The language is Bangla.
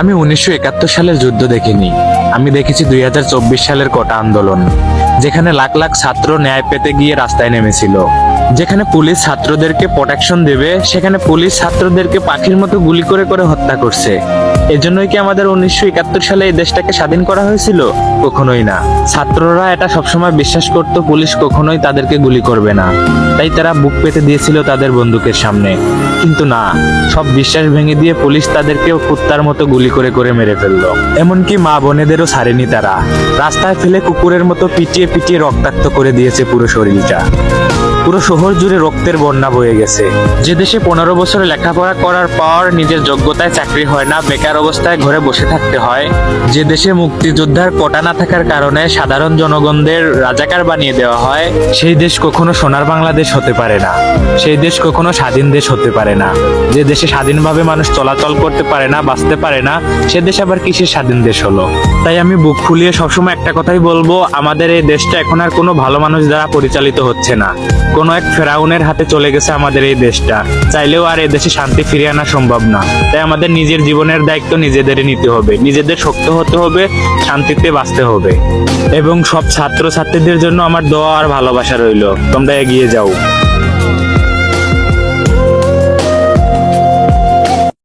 আমি 1971 সালের যুদ্ধ দেখিনি, আমি দেখেছি 2024 সালের কোটা আন্দোলন, যেখানে লাখ লাখ ছাত্র ন্যায় পেতে গিয়ে রাস্তায় নেমেছিল। যেখানে পুলিশ ছাত্রদেরকে প্রোটেকশন দেবে, সেখানে পুলিশ ছাত্রদেরকে পাখির মতো গুলি করে করে হত্যা করছে। এজন্যই কি আমাদের 1971 সালে এই দেশটাকে স্বাধীন করা হয়েছিল? কখনোই না। ছাত্ররা এটা সবসময় বিশ্বাস করত পুলিশ কখনোই তাদেরকে গুলি করবে না, তাই তারা বুক পেতে দিয়েছিল তাদের বন্দুকের সামনে। কিন্তু না, সব বিশ্বাস ভেঙে দিয়ে পুলিশ তাদেরকেও কুত্তার মতো গুলি করে করে মেরে ফেললো। এমনকি মা বোনেদেরও ছাড়েনি তারা, রাস্তায় ফেলে কুকুরের মতো পিটিয়ে পিটিয়ে রক্তাক্ত করে দিয়েছে পুরো শরীরটা। পুরো শহর জুড়ে রক্তের বন্যা বয়ে গেছে। যে দেশে 15 বছর লেখাপড়া করার পর নিজের যোগ্যতায় চাকরি হয় না, বেকার অবস্থায় ঘরে বসে থাকতে হয়, যে দেশে মুক্তিযোদ্ধার কোটা না থাকার কারণে সাধারণ জনগণদের রাজাকার বানিয়ে দেওয়া হয়, সেই দেশ কখনো সোনার বাংলাদেশ হতে পারে না। সেই দেশ কখনো স্বাধীন দেশ হতে পারে না। যে দেশে স্বাধীনভাবে মানুষ চলাচল করতে পারে না, বাঁচতে পারে না, সে দেশ আবার কিসের স্বাধীন দেশ হলো? তাই আমি বুক ফুলিয়ে সবসময় একটা কথাই বলবো, আমাদের এই দেশটা এখন আর কোনো ভালো মানুষ দ্বারা পরিচালিত হচ্ছে না। কোনো এক ফেরাউনের হাতে চলে গেছে আমাদের এই দেশটা। চাইলেও আর এই দেশে শান্তি ফিরিয়ে আনা সম্ভব না। তাই আমাদের নিজের জীবনের দায়িত্ব নিজেদেরই নিতে হবে, নিজেদের শক্ত হতে হবে, শান্তিতে বাঁচতে হবে। এবং সব ছাত্র ছাত্রীদের জন্য আমার দোয়া আর ভালোবাসা রইল, তোমরা এগিয়ে যাও।